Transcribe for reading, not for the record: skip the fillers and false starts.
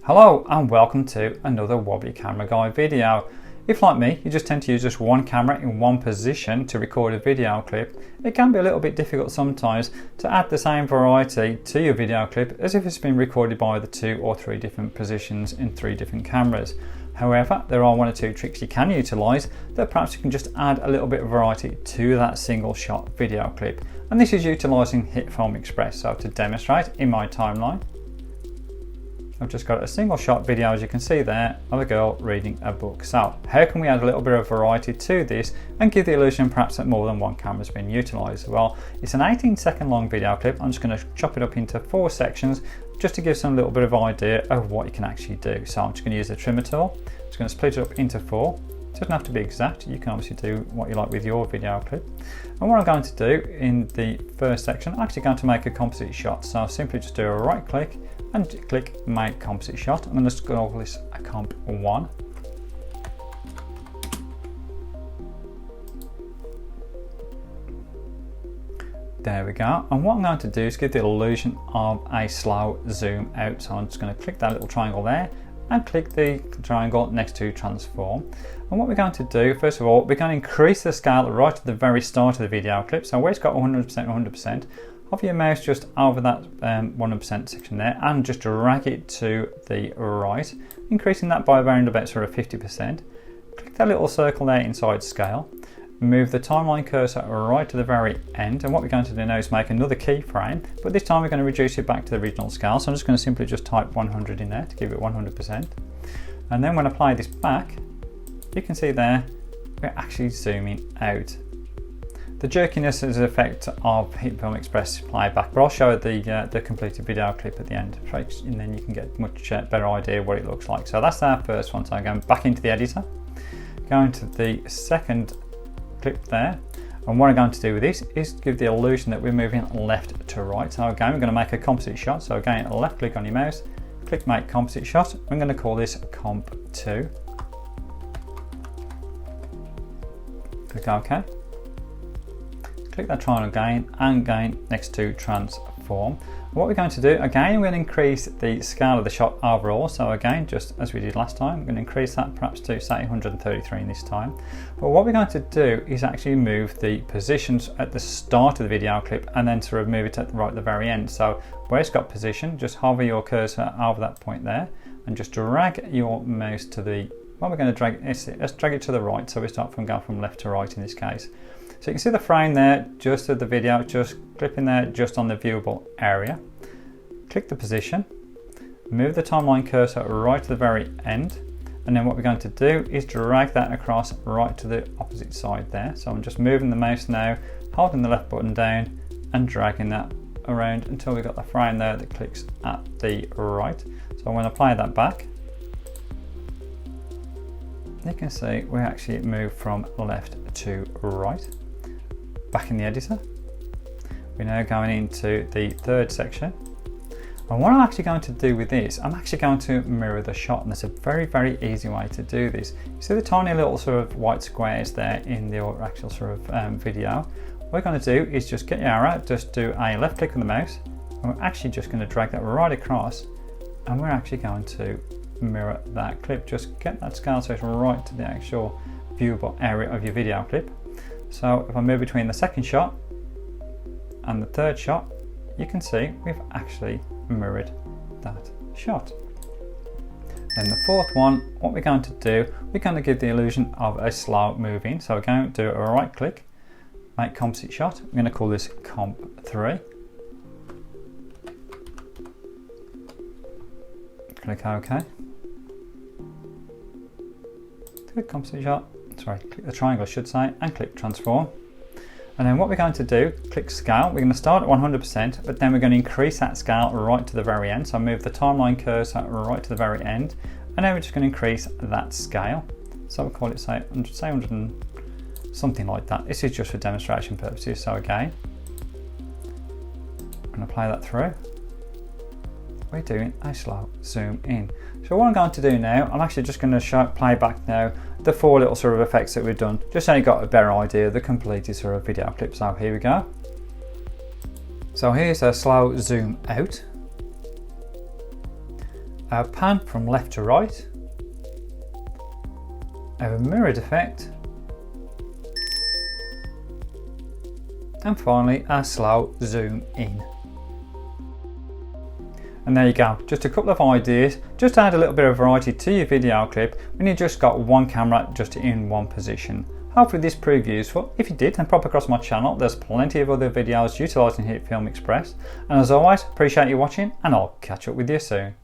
Hello and welcome to another wobbly camera guide video. If like me, you just tend to use just one camera in one position to record a video clip, it can be a little bit difficult sometimes to add the same variety to your video clip as if it's been recorded by the 2 or 3 different positions in 3 different cameras. However, there are 1 or 2 tricks you can utilise that perhaps you can just add a little bit of variety to that single shot video clip. And this is utilising Hitfilm Express. So to demonstrate in my timeline, I've just got a single shot video, as you can see there, of a girl reading a book. So how can we add a little bit of variety to this and give the illusion perhaps that more than one camera has been utilised? Well, it's an 18-second long video clip. I'm just going to chop it up into 4 sections just to give some little bit of idea of what you can actually do. So I'm just going to use the trimmer tool. I'm just going to split it up into 4. It doesn't have to be exact. You can obviously do what you like with your video clip. And what I'm going to do in the first section, I'm actually going to make a composite shot. So I'll simply just do a right click and click make composite shot. I'm going to call this a comp 1. There we go. And what I'm going to do is give the illusion of a slow zoom out. So I'm just going to click that little triangle there and click the triangle next to transform. And what we're going to do, first of all, we're going to increase the scale right at the very start of the video clip. So where it's got 100%, 100%, hover your mouse just over that 100% section there and just drag it to the right, increasing that by around about sort of 50%. Click that little circle there inside scale. Move the timeline cursor right to the very end, and what we're going to do now is make another keyframe, but this time we're going to reduce it back to the original scale. So I'm just going to simply just type 100 in there to give it 100%. And then when I apply this back, you can see there we're actually zooming out. The jerkiness is an effect of Hitfilm Express playback, but I'll show the completed video clip at the end, and then you can get a much better idea what it looks like. So that's our first one. So I'm going back into the editor, going to the second clip there, and what I'm going to do with this is give the illusion that we're moving left to right. So again, we're going to make a composite shot. So again, left click on your mouse, click make composite shot. I'm going to call this comp 2. Click OK. Click that triangle again and again next to transform. What we're going to do, again, we're going to increase the scale of the shot overall. So again, just as we did last time, we're going to increase that perhaps to say 133 in this time. But what we're going to do is actually move the positions at the start of the video clip and then sort of move it right at the very end. So where it's got position, just hover your cursor over that point there and just drag your mouse to the, well, we're going to let's drag it to the right. So we start from going from left to right in this case. So you can see the frame there, just of the video, just clipping there, just on the viewable area. Click the position, move the timeline cursor right to the very end, and then what we're going to do is drag that across right to the opposite side there. So I'm just moving the mouse now, holding the left button down and dragging that around until we've got the frame there that clicks at the right. So I'm going to apply that back. You can see we actually move from left to right. Back in the editor, we're now going into the third section, and what I'm actually going to do with this, I'm actually going to mirror the shot, and there's a very, very easy way to do this. You see the tiny little sort of white squares there in the actual sort of video. What we're going to do is just get your arrow, just do a left click on the mouse, and we're actually just going to drag that right across, and we're actually going to mirror that clip. Just get that scale so it's right to the actual viewable area of your video clip. So if I move between the second shot and the third shot, you can see we've actually mirrored that shot. Then the fourth one, what we're going to do, we're going to give the illusion of a slow moving. So we're going to do a right click, make composite shot. I'm going to call this comp 3. Click OK. Click composite shot. Sorry, click the triangle I should say, and click transform. And then what we're going to do, click scale. We're going to start at 100%, but then we're going to increase that scale right to the very end. So move the timeline cursor right to the very end, and then we're just going to increase that scale. So we'll call it say 100 and something like that. This is just for demonstration purposes. So again, I'm going to play that through. We're doing a slow zoom in. So what I'm going to do now, I'm actually just going to play back now the 4 little sort of effects that we've done, just so you got a better idea of the completed sort of video clip. So here we go. So here's a slow zoom out. our pan from left to right, our mirrored effect, and finally our slow zoom in. And there you go, just a couple of ideas, just to add a little bit of variety to your video clip when you just got one camera just in one position. Hopefully this proved useful. If you did, then pop across my channel, there's plenty of other videos utilising Hitfilm Express. And as always, appreciate you watching, and I'll catch up with you soon.